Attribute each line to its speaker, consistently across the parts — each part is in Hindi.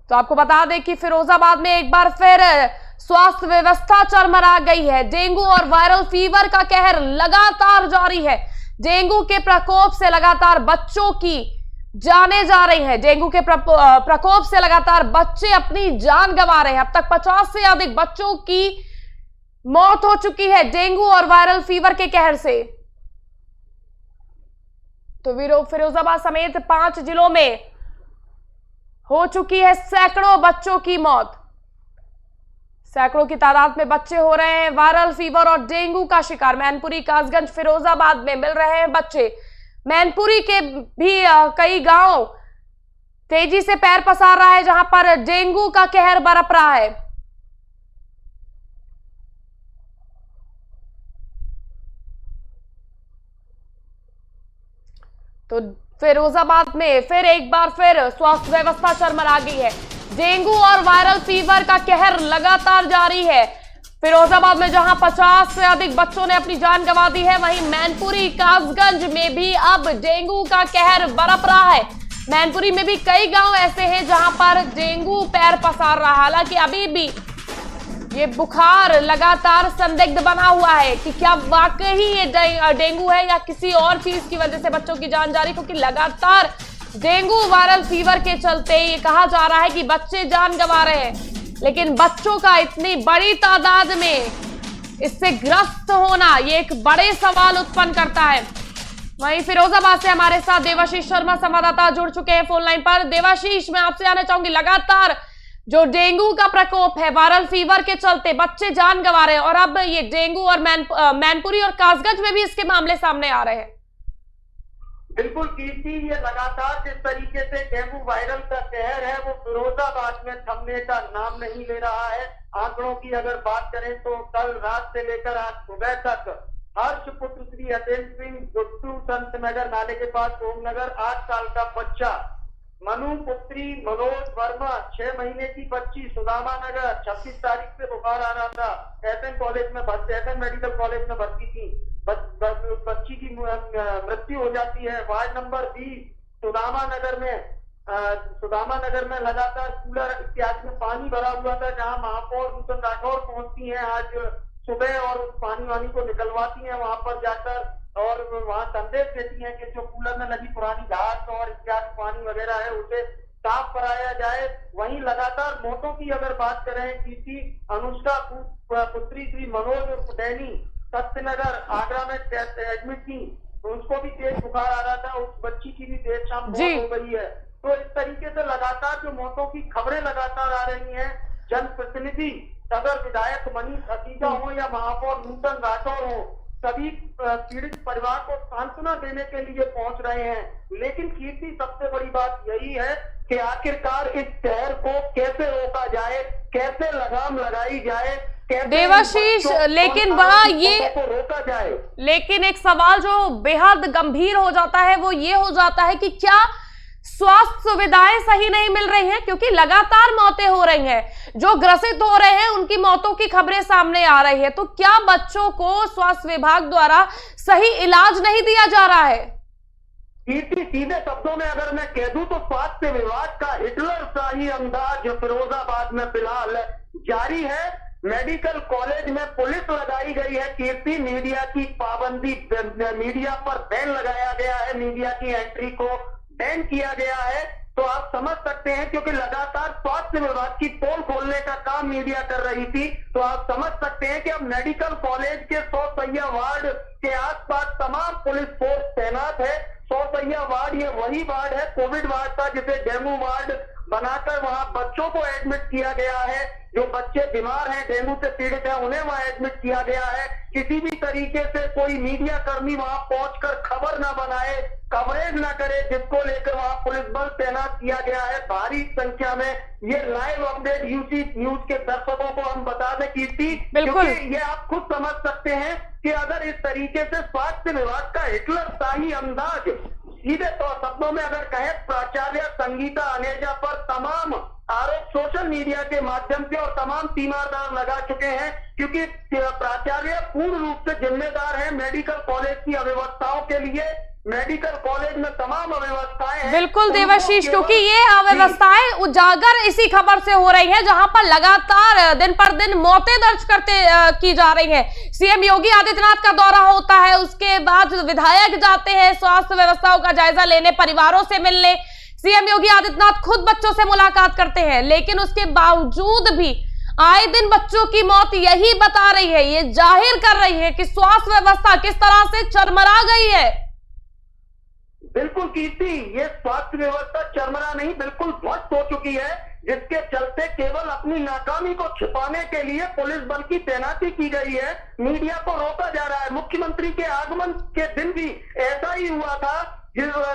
Speaker 1: तो आपको बता दें कि फिरोजाबाद में एक बार फिर स्वास्थ्य व्यवस्था चरमरा गई है। डेंगू और वायरल फीवर का कहर लगातार जारी है। डेंगू के प्रकोप से लगातार बच्चों की जाने जा रही हैं। डेंगू के प्रकोप से लगातार बच्चे अपनी जान गंवा रहे हैं। अब तक 50 से अधिक बच्चों की मौत हो चुकी है डेंगू और वायरल फीवर के कहर से। तो फिरोजाबाद समेत 5 जिलों में हो चुकी है सैकड़ों बच्चों की मौत। सैकड़ों की तादाद में बच्चे हो रहे हैं वायरल फीवर और डेंगू का शिकार। मैनपुरी, कासगंज, फिरोजाबाद में मिल रहे हैं बच्चे। मैनपुरी के भी कई गांव तेजी से पैर पसार रहा है जहां पर डेंगू का कहर बरप रहा है। तो फिरोजाबाद में फिर एक बार फिर स्वास्थ्य व्यवस्था चरमरा गई है। डेंगू और वायरल फीवर का कहर लगातार जारी है। फिरोजाबाद में जहां 50 से अधिक बच्चों ने अपनी जान गंवा दी है, वहीं मैनपुरी, कासगंज में भी अब डेंगू का कहर बरप रहा है। मैनपुरी में भी कई गांव ऐसे हैं जहां पर डेंगू पैर पसार रहा है। हालांकि अभी भी ये बुखार लगातार संदिग्ध बना हुआ है कि क्या वाकई ये डेंगू है या किसी और चीज की वजह से बच्चों की जान जा रही, क्योंकि लगातार डेंगू वायरल फीवर के चलते ये कहा जा रहा है कि बच्चे जान गंवा रहे हैं। लेकिन बच्चों का इतनी बड़ी तादाद में इससे ग्रस्त होना ये एक बड़े सवाल उत्पन्न करता है। वहीं फिरोजाबाद से हमारे साथ देवाशीष शर्मा संवाददाता जुड़ चुके हैं फोन लाइन पर। देवाशीष, मैं आपसे आना चाहूंगी, लगातार जो डेंगू का प्रकोप है वायरल फीवर के चलते बच्चे जान गंवा रहे हैं और अब ये डेंगू और मैनपुरी और कासगंज में भी इसके मामले सामने आ रहे हैं।
Speaker 2: बिल्कुल कीर्ति, ये लगातार जिस तरीके से डेंगू वायरल का कहर है वो फिरोजाबाद में थमने का नाम नहीं ले रहा है। आंकड़ों की अगर बात करें तो कल रात से लेकर आज सुबह तक हर्षपुत्र श्री अतेंद्र सिंह गुट्टू संत नगर नाले के पास ओमनगर 8 साल का बच्चा, मनु पुत्री मनोज वर्मा 6 महीने की बच्ची सुदामा नगर 26 तारीख से बुखार आ रहा था, एसएन मेडिकल कॉलेज में भर्ती थी, बच्ची की मृत्यु हो जाती है। वार्ड नंबर 20 सुदामा नगर में लगातार कूलर इत्यादि में पानी भरा हुआ था, जहां महापौर नूतन राठौर पहुंचती हैं आज सुबह और उस पानी वानी को निकलवाती हैं वहां पर जाकर और वहां संदेश देती हैं कि जो कूलर में लगी पुरानी घास और इत्यादि पानी वगैरह है उसे साफ कराया जाए। वहीं लगातार मौतों की अगर बात करें कि अनुष्का पुत्री श्री मनोज और डैनी सत्यनगर आगरा में एडमिट थी, तो उसको भी तेज बुखार आ रहा था, उस बच्ची की भी देर शाम मौत हो गई है। तो इस तरीके से लगातार जो मौतों की खबरें लगातार आ रही हैं, जनप्रतिनिधि सदर विधायक मनीष अतीजा हो या महापौर नूतन राठौर हो, सभी पीड़ित परिवार को सांत्वना देने के लिए पहुंच रहे हैं। लेकिन कीर्ति, सबसे बड़ी बात यही है कि आखिरकार इस कहर को कैसे रोका जाए, कैसे लगाम लगाई जाए,
Speaker 1: देवाशीष, लेकिन वहां ये
Speaker 2: रोका जाए।
Speaker 1: लेकिन एक सवाल जो बेहद गंभीर हो जाता है वो ये हो जाता है कि क्या स्वास्थ्य सुविधाएं सही नहीं मिल रही हैं, क्योंकि लगातार मौतें हो रही हैं, जो ग्रसित हो रहे हैं उनकी मौतों की खबरें सामने आ रही है। तो क्या बच्चों को स्वास्थ्य विभाग द्वारा सही इलाज नहीं दिया जा रहा है?
Speaker 2: सीधे शब्दों में अगर मैं कह दूं तो स्वास्थ्य विभाग का हिटलर शाही अंदाज फिरोजाबाद में फिलहाल जारी है। मेडिकल कॉलेज में पुलिस लगाई गई है कीर्ति, मीडिया की पाबंदी, मीडिया पर बैन लगाया गया है, मीडिया की एंट्री को बैन किया गया है। तो आप समझ सकते हैं, क्योंकि लगातार स्वास्थ्य विभाग की पोल खोलने का काम मीडिया कर रही थी, तो आप समझ सकते हैं कि अब मेडिकल कॉलेज के 100 सैया वार्ड के आसपास तमाम पुलिस फोर्स तैनात है। 100 सैया वार्ड ये वही वार्ड है, कोविड वार्ड था जिसे डेंगू वार्ड बनाकर वहां बच्चों को एडमिट किया गया है। जो बच्चे बीमार हैं, डेंगू से पीड़ित हैं, उन्हें वहां एडमिट किया गया है। किसी भी तरीके से कोई मीडिया कर्मी वहां पहुंचकर खबर न बनाए, कवरेज न करे, जिसको लेकर वहां पुलिस बल तैनात किया गया है भारी संख्या में। ये लाइव अपडेट यूसी न्यूज के दर्शकों को हम बता दें कीर्ति, क्योंकि ये आप खुद समझ सकते हैं कि अगर इस तरीके से स्वास्थ्य विभाग का हिटलर शाही अंदाज सीधे तौर शब्दों में अगर कहे, प्राचार्य संगीता अनेजा पर तमाम आरोप सोशल मीडिया के माध्यम से और तमाम तीमारदार लगा चुके हैं, क्योंकि प्राचार्य पूर्ण रूप से जिम्मेदार है मेडिकल कॉलेज की अव्यवस्थाओं के लिए। मेडिकल कॉलेज में तमाम अव्यवस्थाएं हैं।
Speaker 1: बिल्कुल देवाशीष, क्योंकि ये अव्यवस्थाएं उजागर इसी खबर से हो रही है, जहां पर लगातार दिन पर दिन मौतें दर्ज की जा रही है। सीएम योगी आदित्यनाथ का दौरा होता है, उसके बाद विधायक जाते हैं स्वास्थ्य व्यवस्थाओं का जायजा लेने, परिवारों से मिलने। सीएम योगी आदित्यनाथ खुद बच्चों से मुलाकात करते हैं, लेकिन उसके बावजूद भी आए दिन बच्चों की मौत यही बता रही है, ये जाहिर कर रही है कि स्वास्थ्य व्यवस्था किस तरह से चरमरा गई है।
Speaker 2: बिल्कुल कीर्ति, ये स्वास्थ्य व्यवस्था चरमरा नहीं बिल्कुल ध्वस्त हो चुकी है, जिसके चलते केवल अपनी नाकामी को छिपाने के लिए पुलिस बल की तैनाती की गई है। मीडिया को रोका जा रहा है। मुख्यमंत्री के आगमन के दिन भी ऐसा ही हुआ था।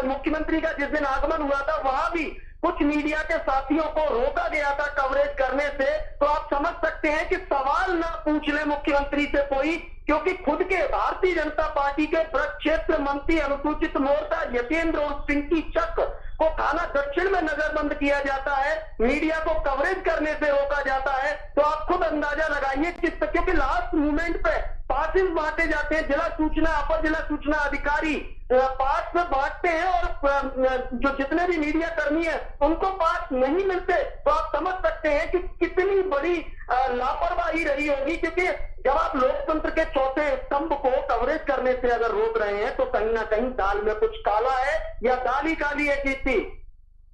Speaker 2: मुख्यमंत्री का जिस दिन आगमन हुआ था वहां भी कुछ मीडिया के साथियों को रोका गया था कवरेज करने से। तो आप समझ सकते हैं कि सवाल ना पूछ ले मुख्यमंत्री से कोई, क्योंकि खुद के भारतीय जनता पार्टी के प्रक्षेत्र मंत्री अनुसूचित मोर्चा यतेंद्र और पिंकी चक को थाना दक्षिण में नजरबंद किया जाता है, मीडिया को कवरेज करने से रोका जाता है। तो आप खुद अंदाजा लगाइए किस, क्योंकि लास्ट मोमेंट पे पासिस बांटे जाते हैं। जिला सूचना अपर जिला सूचना अधिकारी पास में बांटते हैं और जो जितने भी मीडिया कर्मी है उनको पास नहीं मिलते। तो आप समझ सकते हैं कि कितनी बड़ी लापरवाही रही होगी, क्योंकि जब आप लोकतंत्र के चौथे स्तंभ को कवरेज करने से अगर रोक रहे हैं तो कहीं ना कहीं दाल में कुछ काला है या दाल ही काली है। कीर्ति,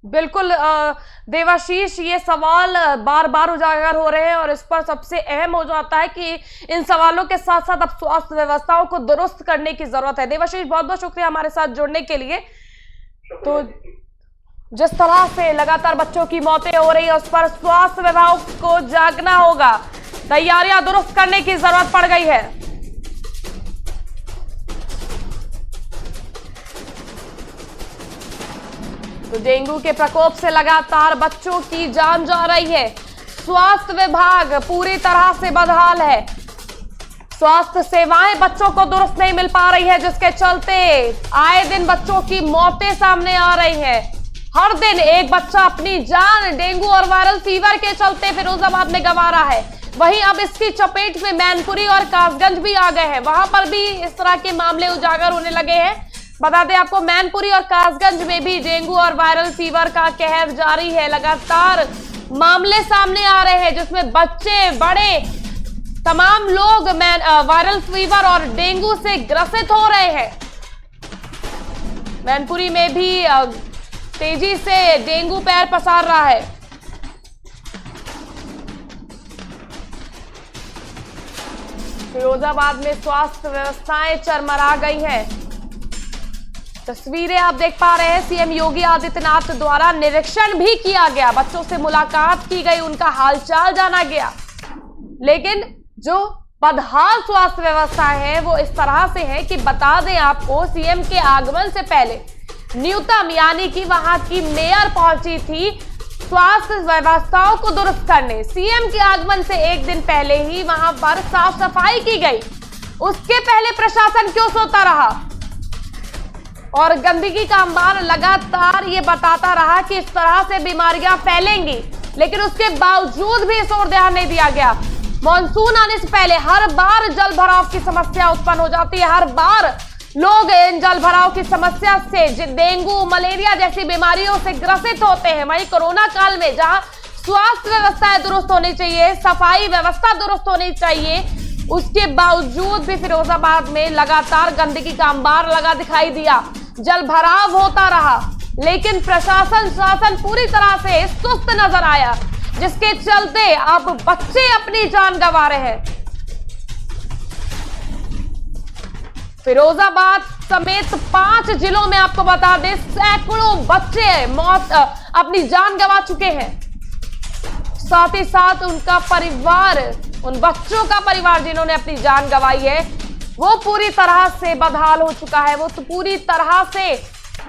Speaker 1: बिल्कुल देवाशीष, ये सवाल बार बार उजागर हो रहे हैं और इस पर सबसे अहम हो जाता है कि इन सवालों के साथ साथ अब स्वास्थ्य व्यवस्थाओं को दुरुस्त करने की जरूरत है। देवाशीष, बहुत बहुत शुक्रिया हमारे साथ जुड़ने के लिए। तो जिस तरह से लगातार बच्चों की मौतें हो रही है उस पर स्वास्थ्य विभाग को जागना होगा, तैयारियां दुरुस्त करने की जरूरत पड़ गई है। तो डेंगू के प्रकोप से लगातार बच्चों की जान जा रही है। स्वास्थ्य विभाग पूरी तरह से बदहाल है। स्वास्थ्य सेवाएं बच्चों को दुरुस्त नहीं मिल पा रही है, जिसके चलते आए दिन बच्चों की मौतें सामने आ रही हैं। हर दिन एक बच्चा अपनी जान डेंगू और वायरल फीवर के चलते फिरोजाबाद में गंवा रहा है। वहीं अब इसकी चपेट में मैनपुरी और कासगंज भी आ गए हैं, वहां पर भी इस तरह के मामले उजागर होने लगे हैं। बता दें आपको, मैनपुरी और कासगंज में भी डेंगू और वायरल फीवर का कहर जारी है। लगातार मामले सामने आ रहे हैं जिसमें बच्चे बड़े तमाम लोग वायरल फीवर और डेंगू से ग्रसित हो रहे हैं। मैनपुरी में भी तेजी से डेंगू पैर पसार रहा है। फिरोजाबाद में स्वास्थ्य व्यवस्थाएं चरमरा गई हैं। तस्वीरें आप देख पा रहे हैं, सीएम योगी आदित्यनाथ द्वारा निरीक्षण भी किया गया, बच्चों से मुलाकात की गई, उनका हालचाल जाना गया। लेकिन जो बदहाल स्वास्थ्य व्यवस्था है वो इस तरह से है कि बता दें आपको, सीएम के आगमन से पहले न्यूनतम यानी कि वहां की मेयर पहुंची थी स्वास्थ्य व्यवस्थाओं को दुरुस्त करने। सीएम के आगमन से एक दिन पहले ही वहां पर साफ सफाई की गई। उसके पहले प्रशासन क्यों सोता रहा और गंदगी का अंबार लगातार ये बताता रहा कि इस तरह से बीमारियां फैलेंगी, लेकिन उसके बावजूद भी इस ओर ध्यान नहीं दिया गया। मॉनसून आने से पहले हर बार जल भराव की समस्या उत्पन्न हो जाती है। हर बार लोग इन जल भराव की समस्या से डेंगू मलेरिया जैसी बीमारियों से ग्रसित होते हैं। वहीं कोरोना काल में जहां स्वास्थ्य व्यवस्थाएं दुरुस्त होनी चाहिए, सफाई व्यवस्था दुरुस्त होनी चाहिए, उसके बावजूद भी फिरोजाबाद में लगातार गंदगी का अंबार लगा दिखाई दिया, जल भराव होता रहा। लेकिन प्रशासन शासन पूरी तरह से सुस्त नजर आया, जिसके चलते अब बच्चे अपनी जान गंवा रहे हैं। फिरोजाबाद समेत 5 जिलों में आपको बता दें सैकड़ों बच्चे अपनी जान गंवा चुके हैं। साथ ही साथ उनका परिवार, उन बच्चों का परिवार जिन्होंने अपनी जान गंवाई है, वो पूरी तरह से बदहाल हो चुका है। वो तो पूरी तरह से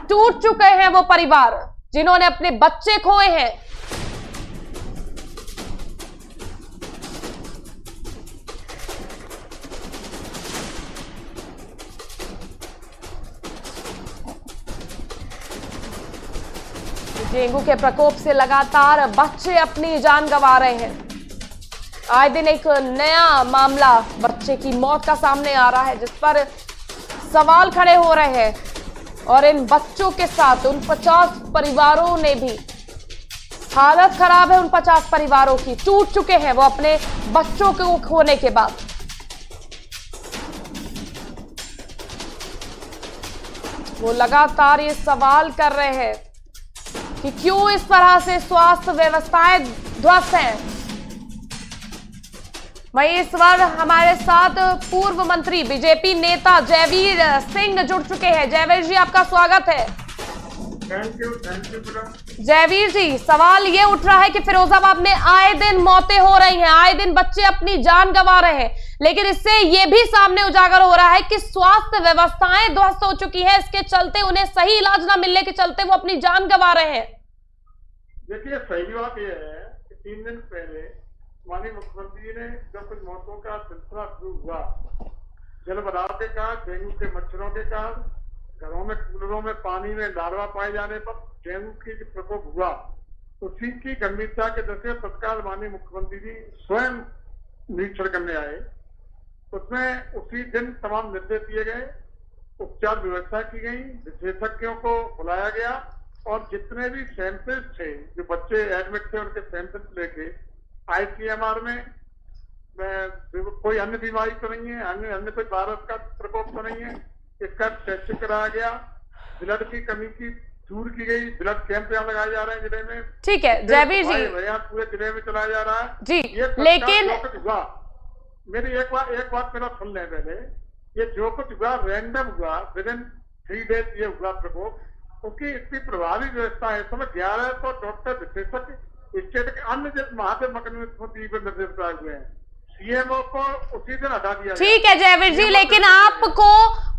Speaker 1: टूट चुके हैं वो परिवार जिन्होंने अपने बच्चे खोए हैं। डेंगू के प्रकोप से लगातार बच्चे अपनी जान गंवा रहे हैं। आए दिन एक नया मामला बच्चे की मौत का सामने आ रहा है, जिस पर सवाल खड़े हो रहे हैं और इन बच्चों के साथ उन 50 परिवारों ने भी, हालत खराब है उन 50 परिवारों की, टूट चुके हैं वो अपने बच्चों को खोने के बाद। वो लगातार ये सवाल कर रहे हैं कि क्यों इस तरह से स्वास्थ्य व्यवस्थाएं ध्वस्त हैं। वहीं इस बार हमारे साथ पूर्व मंत्री बीजेपी नेता जयवीर सिंह जुड़ चुके हैं। जयवीर जी, आपका स्वागत है।
Speaker 3: Thank you madam.
Speaker 1: Jaiveer ji, सवाल ये उठ रहा है कि फिरोजाबाद में आए दिन मौतें हो रही हैं, आए दिन बच्चे अपनी जान गंवा रहे हैं, लेकिन इससे ये भी सामने उजागर हो रहा है कि स्वास्थ्य व्यवस्थाएं ध्वस्त हो चुकी है। इसके चलते उन्हें सही इलाज न मिलने के चलते वो अपनी जान गंवा रहे हैं।
Speaker 3: देखिए, सही बात यह है कि 3 दिन पहले माननीय मुख्यमंत्री जी ने जब कुछ मौतों का सिलसिला शुरू हुआ, जल भराव के कारण, डेंगू के मच्छरों के कारण, घरों में कूलरों में पानी में लार्वा पाए जाने पर डेंगू की प्रकोप हुआ, उसी की गंभीरता के दृष्टि तत्काल माननीय मुख्यमंत्री जी स्वयं निरीक्षण करने आए। उसमें उसी दिन तमाम निर्देश दिए गए, उपचार व्यवस्था की गई, विशेषज्ञों को बुलाया गया और जितने भी सैंपल्स थे, जो बच्चे एडमिट थे, उनके सैंपल्स लेके ICMR में कोई अन्य बीमारी तो नहीं है, अन्य कोई वायरस का प्रकोप तो नहीं है, इसका टेस्ट कराया गया। ब्लड की कमी की दूर की गई, ब्लड कैंप यहाँ लगाए जा रहे हैं जिले में।
Speaker 1: ठीक है जयवीर जी,
Speaker 3: पूरे जिले में चलाया जा रहा है
Speaker 1: जी,
Speaker 3: ये
Speaker 1: लेकिन
Speaker 3: हुआ। मेरी एक बात मेरा सुन लें पहले, ये जो कुछ हुआ रैंडम हुआ, विदिन 3 डेज ये हुआ प्रकोप, क्योंकि इसकी प्रभावी व्यवस्था है। समय 1100 डॉक्टर विशेषज्ञ स्टेट के अन्य महादेव मुख्यमंत्री पर निर्देश कराए हुए हैं, CMO को उसी दिन हटा दिया।
Speaker 1: ठीक है जयवीर जी, लेकिन आपको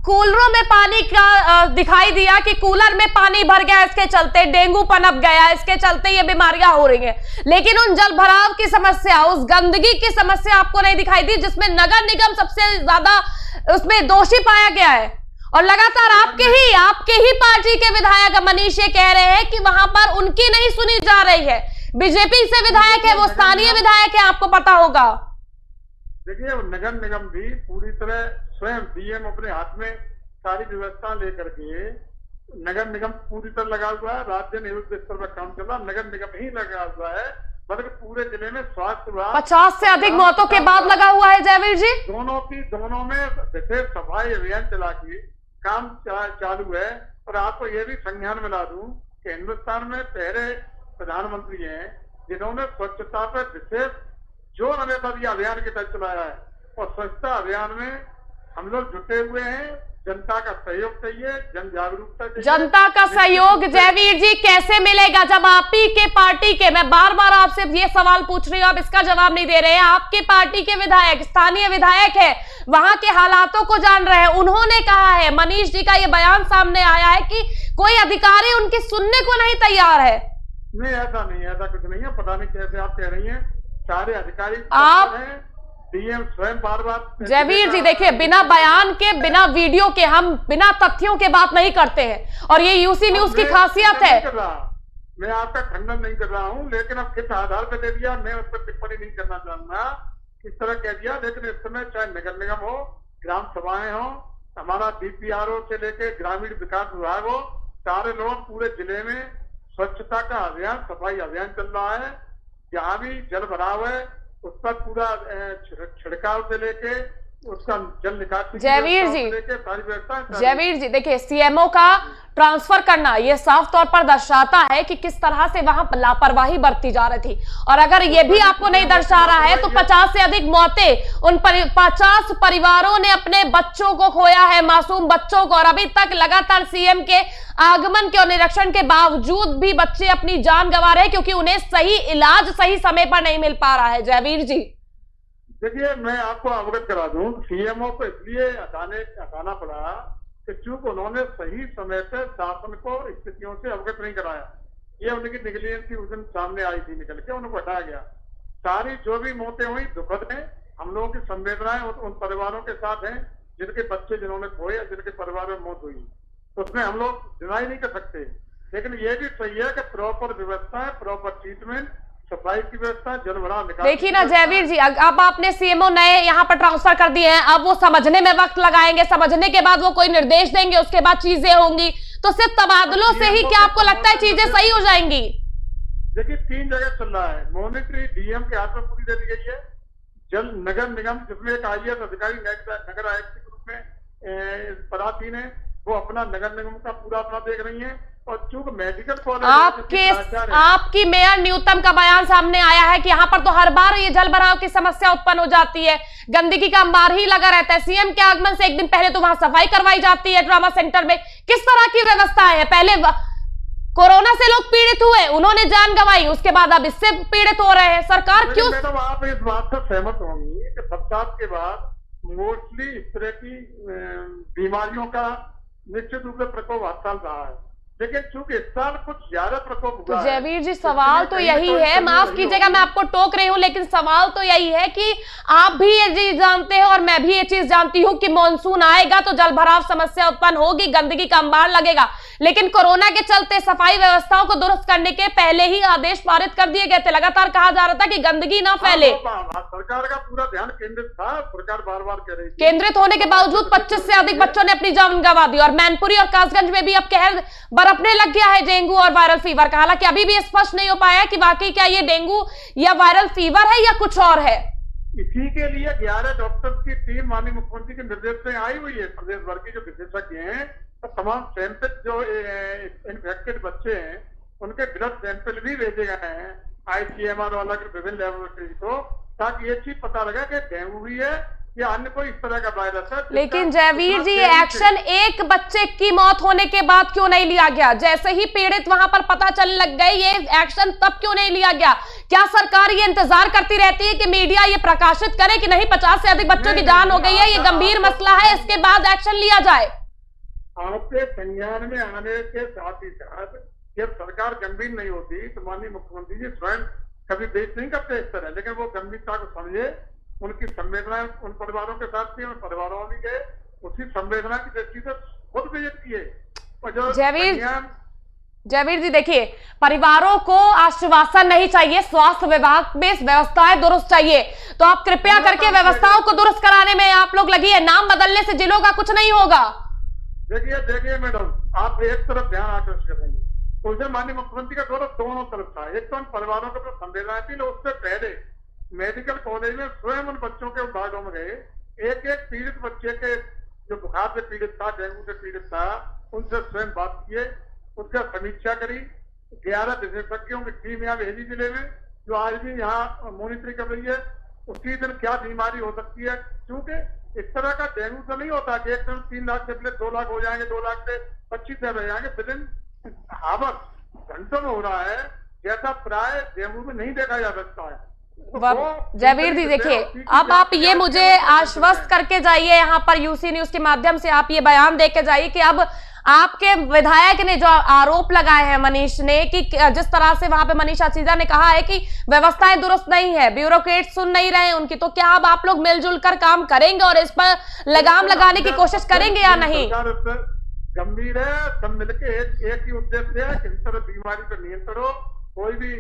Speaker 1: कूलरों में पानी का दिखाई दिया कि कूलर में पानी भर गया, इसके चलते डेंगू पनप गया, इसके चलते ये बीमारियां हो रही हैं, लेकिन उन जल भराव की समस्या, उस गंदगी की समस्या आपको नहीं दिखाई दी, जिसमें नगर निगम सबसे ज्यादा उसमें दोषी पाया गया है। और लगातार आपके ही पार्टी के विधायक मनीष ये कह रहे हैं कि वहां पर उनकी नहीं सुनी जा रही है। बीजेपी से विधायक है, वो स्थानीय विधायक है, आपको पता होगा।
Speaker 3: देखिए, नगर निगम भी पूरी तरह स्वयं DM अपने हाथ में सारी व्यवस्था लेकर के, नगर निगम पूरी तरह लगा हुआ है, राज्य नियुक्त स्तर पर काम चल रहा, नगर निगम ही लगा हुआ है, बल्कि पूरे जिले में स्वास्थ्य विभाग
Speaker 1: 50 से अधिक मौतों के बाद लगा हुआ है जयवीर जी।
Speaker 3: दोनों में विशेष सफाई अभियान चला के काम चालू है। और आपको यह भी संज्ञान में ला दूं कि हिंदुस्तान में पहले प्रधानमंत्री हैं जिन्होंने स्वच्छता पर विशेष जोर हमें अभियान के तहत चलाया है, और स्वच्छता अभियान में हम लोग जुटे हुए हैं। जनता का सहयोग चाहिए, जन जागरूकता चाहिए।
Speaker 1: जनता का सहयोग जयवीर जी कैसे मिलेगा जब आप ही के पार्टी के, मैं बार बार आपसे ये सवाल पूछ रही हूँ, आप इसका जवाब नहीं दे रहे हैं, आपके पार्टी के विधायक, स्थानीय विधायक है, वहां के हालातों को जान रहे हैं। उन्होंने कहा है, मनीष जी का ये बयान सामने आया है कि कोई अधिकारी उनकी सुनने को नहीं तैयार है।
Speaker 3: नहीं, ऐसा नहीं, ऐसा कुछ नहीं है। पता नहीं कैसे आप कह रही हैं, सारे अधिकारी
Speaker 1: आप
Speaker 3: DM स्वयं बार
Speaker 1: जयवीर जी देखिए, बिना बयान के, बिना वीडियो के, हम बिना तथ्यों के बात नहीं करते हैं, और ये UC न्यूज की खासियत है।
Speaker 3: मैं आपका खंडन नहीं कर रहा हूं, लेकिन अब किस आधार पर दे दिया, मैं उस पर टिप्पणी नहीं करना चाहूंगा, किस तरह कह दिया। लेकिन इस समय चाहे नगर निगम हो, ग्राम सभाएं हो, हमारा DPRO से लेके ग्रामीण विकास विभाग हो, सारे लोग पूरे जिले में स्वच्छता का अभियान, सफाई अभियान चल रहा है। जहां भी जल भराव है उस पर पूरा छिड़काव से लेके उसका जल निकासी
Speaker 1: जयवीर जी,
Speaker 3: सारी व्यवस्था।
Speaker 1: जयवीर जी देखिए, CMO का ट्रांसफर करना ये साफ तौर पर दर्शाता है कि किस तरह से वहां लापरवाही बरती जा रही थी, और अगर ये भी आपको नहीं दर्शा रहा है तो 50 से अधिक मौतें, उन 50 परिवारों ने अपने बच्चों को खोया है, मासूम बच्चों को, और अभी तक लगातार CM के आगमन के और निरीक्षण के बावजूद भी बच्चे अपनी जान गंवा रहे हैं, क्योंकि उन्हें सही इलाज सही समय पर नहीं मिल पा रहा है। जयवीर जी
Speaker 3: देखिए, मैं आपको अवगत करा दूं, CMO को इसलिए हटाना पड़ा कि चूंकि उन्होंने सही समय पर शासन को स्थितियों से अवगत नहीं कराया। ये उनकी निगलिजेंसी उस दिन सामने आई थी, निकल के उनको हटाया गया। सारी जो भी मौतें हुई दुखद है, हम लोगों की संवेदनाएं उन परिवारों के साथ हैं जिनके बच्चे जिन्होंने खोए, जिनके परिवार में मौत हुई, उसमें हम लोग डिनाई नहीं कर सकते। लेकिन ये भी सही है कि प्रॉपर व्यवस्था है, प्रॉपर ट्रीटमेंट, सफाई की व्यवस्था, जल भराव निकाल।
Speaker 1: देखिए ना जयवीर जी, अब आपने CMO नए यहाँ पर ट्रांसफर कर दिए हैं, अब वो समझने में वक्त लगाएंगे, समझने के बाद वो कोई निर्देश देंगे, उसके बाद चीजें होंगी, तो सिर्फ तबादलों से ही क्या आपको लगता है चीजें सही हो जाएंगी?
Speaker 3: देखिए 3 जगह चल रहा है। मॉनिटरी डीएम के हाथ में पूरी दे दी गई है। जल नगर निगम जिसमें एक IAS अधिकारी नगर आयुक्त के रूप में पदासीन है, वो अपना नगर निगम का पूरा अपना देख रही है। और चूंकि मेडिकल कॉलेज
Speaker 1: आपकी मेयर न्यूनतम का बयान सामने आया है कि यहाँ पर तो हर बार ये जल भराव की समस्या उत्पन्न हो जाती है, गंदगी का अंबार ही लगा रहता है। सीएम के आगमन से एक दिन पहले तो वहां सफाई करवाई जाती है ट्रॉमा सेंटर में। किस तरह की व्यवस्था है? पहले कोरोना से लोग पीड़ित हुए, उन्होंने जान गंवाई, उसके बाद अब इससे पीड़ित हो रहे हैं। सरकार क्यों?
Speaker 3: मैडम आप इस बात से सहमत होंगी कि बरसात के बाद मोस्टली इस तरह की बीमारियों का निश्चित रूप से प्रकोप हर साल रहा है, लेकिन चूंकि इस साल कुछ ज्यादा प्रकोप हुआ है।
Speaker 1: जयवीर जी सवाल तो यही है, माफ कीजिएगा मैं आपको टोक रही हूँ, लेकिन सवाल तो यही है कि आप भी ये चीज जानते हैं और मैं भी ये चीज जानती हूँ कि मॉनसून आएगा तो जल भराव समस्या उत्पन्न होगी, गंदगी का अंबार लगेगा। लेकिन कोरोना के चलते सफाई व्यवस्थाओं को दुरुस्त करने के पहले ही आदेश पारित कर दिए गए थे। लगातार कहा जा रहा था कि गंदगी ना फैले।
Speaker 3: सरकार का पूरा ध्यान केंद्रित था, सरकार बार बार कह रही थी।
Speaker 1: केंद्रित होने के बावजूद 25 से अधिक बच्चों ने अपनी जान गंवा दी और मैनपुरी और कासगंज में भी अब कहर बरपने लग गया है डेंगू और वायरल फीवर का। हालांकि अभी भी स्पष्ट नहीं हो पाया कि वाकई क्या ये डेंगू या वायरल फीवर है या कुछ और है।
Speaker 3: इसी के लिए 11 डॉक्टर्स की टीम माननीय मुख्यमंत्री के निर्देश से आई हुई है। प्रदेश भर के जो विशेषज्ञ हैं तो तमाम सैंपल जो इन्फेक्टेड बच्चे हैं उनके ब्लड सैंपल भी भेजे गए हैं ICMR वाला के विभिन्न लेबोरेटरी को, ताकि ये चीज पता लगा कि डेंगू ही है या अन्य कोई इस तरह का वायरस है।
Speaker 1: लेकिन जयवीर जी ये एक्शन एक बच्चे की मौत होने के बाद क्यों नहीं लिया गया? जैसे ही पीड़ित वहां पर पता चलने लग गए, ये एक्शन तब क्यों नहीं लिया गया? क्या सरकार ये इंतजार करती रहती है कि मीडिया ये प्रकाशित करे कि नहीं 50 से अधिक बच्चों की जान हो गई है, ये गंभीर मसला है, इसके बाद एक्शन लिया जाए?
Speaker 3: आपके संज्ञान में आने के साथ ही साथ जब सरकार गंभीर नहीं होती तो माननीय मुख्यमंत्री जी स्वयं कभी पेश नहीं करते इस तरह, लेकिन वो गंभीरता को समझे, उनकी संवेदना उन परिवारों के साथ थी, उन परिवारों में गए, उसी संवेदना की दृष्टि से खुद विजिट किए। और जो
Speaker 1: जयवीर जी देखिए, परिवारों को आश्वासन नहीं चाहिए, स्वास्थ्य विभाग में व्यवस्थाएं दुरुस्त चाहिए। तो आप कृपया करके व्यवस्थाओं को दुरुस्त कराने में आप लोग लगी है, नाम बदलने से जिलों का कुछ नहीं होगा।
Speaker 3: देखिए मैडम, आप एक तरफ ध्यान आकर्षित करेंगे, उसे माननीय मुख्यमंत्री का गौरव दोनों तरफ था। एक तो उन परिवारों के प्रति संवेदनाएं थी, उससे पहले मेडिकल कॉलेज में स्वयं उन बच्चों के वार्डों में गए, एक एक पीड़ित बच्चे के जो बुखार से पीड़ित था, डेंगू से पीड़ित था, उनसे स्वयं बात किए, उसका समीक्षा करी। 11 विशेषज्ञों की टीम यहाँ भेजी जिले में, जो आज भी यहाँ मॉनिटरिंग कर रही है उसी दिन क्या बीमारी हो सकती है। क्योंकि इस तरह का डेंगू तो नहीं होता कि एक दिन 3 लाख से पहले 2 लाख हो जाएंगे, 2 लाख से 25 रह जाएंगे, विदिन आवर घंटों में हो रहा है, जैसा प्राय डेंगू में नहीं देखा जा सकता है।
Speaker 1: जयवीर जी देखिए, अब आप ये मुझे आश्वस्त करके जाइए, यहाँ पर यूसी न्यूज के माध्यम से आप ये बयान दे के जाइए कि अब आपके विधायक ने जो आरोप लगाए हैं मनीष ने, कि जिस तरह से वहां पे मनीष आशीजा ने कहा है कि व्यवस्थाएं दुरुस्त नहीं है, ब्यूरोक्रेट सुन नहीं रहे उनकी, तो क्या अब आप लोग मिलजुल कर काम करेंगे और इस पर लगाम लगाने की कोशिश करेंगे या नहीं?
Speaker 3: गंभीर है, सब मिलकर एक ही उद्देश्य है कि इस तरह बीमारी पर नियंत्रण हो, कोई भी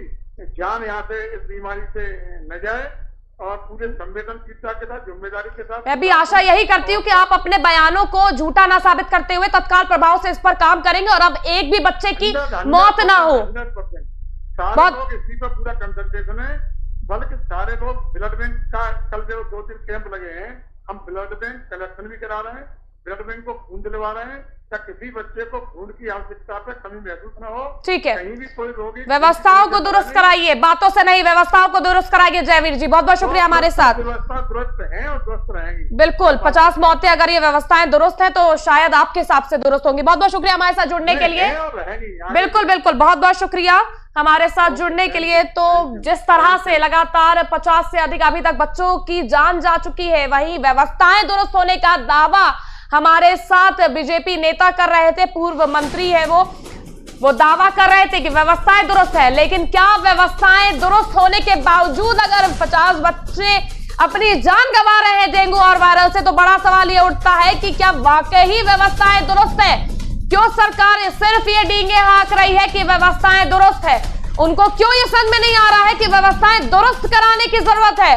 Speaker 3: जान यहाँ से इस बीमारी से न जाए, और पूरे संवेदनशीलता के साथ, जिम्मेदारी के साथ। मैं
Speaker 1: भी आशा यही करती हूँ कि आप अपने बयानों को झूठा ना साबित करते हुए तत्काल प्रभाव से इस पर काम करेंगे और अब एक भी बच्चे की मौत ना हो।
Speaker 3: 100% सारे लोग इसी पर पूरा कंसंट्रेशन है, बल्कि सारे लोग ब्लड बैंक का कल जो 2-3 कैंप लगे हैं, हम ब्लड बैंक कलेक्शन भी करा रहे हैं, ब्लड बैंक को खून दिलवा रहे हैं, किसी बच्चे को खून की आवश्यकता पे कमी महसूस न हो। ठीक है, कहीं भी कोई रोगी,
Speaker 1: व्यवस्थाओं को दुरुस्त कराइए, बातों से नहीं, व्यवस्थाओं को दुरुस्त कराइए। जयवीर जी बहुत बहुत शुक्रिया हमारे साथ।
Speaker 3: व्यवस्था दुरुस्त है और दुरुस्त रहेंगी,
Speaker 1: बिल्कुल। 50 मौतें अगर ये व्यवस्थाएं दुरुस्त है तो शायद आपके हिसाब से दुरुस्त होंगी। बहुत बहुत शुक्रिया हमारे साथ जुड़ने के लिए। बिल्कुल बिल्कुल, बहुत बहुत शुक्रिया हमारे साथ जुड़ने के लिए। तो जिस तरह से लगातार 50 से अधिक अभी तक बच्चों की जान जा चुकी है, वहीं व्यवस्थाएं दुरुस्त होने का दावा हमारे साथ बीजेपी नेता कर रहे थे, पूर्व मंत्री है वो दावा कर रहे थे कि व्यवस्थाएं दुरुस्त है, लेकिन क्या व्यवस्थाएं दुरुस्त होने के बावजूद अगर 50 बच्चे अपनी जान गंवा रहे हैं डेंगू और वायरल से, तो बड़ा सवाल ये उठता है कि क्या वाकई ही व्यवस्थाएं दुरुस्त है? क्यों सरकार सिर्फ ये डींगे हाँक रही है कि व्यवस्थाएं दुरुस्त है? उनको क्यों ये समझ में नहीं आ रहा है कि व्यवस्थाएं दुरुस्त कराने की जरूरत है?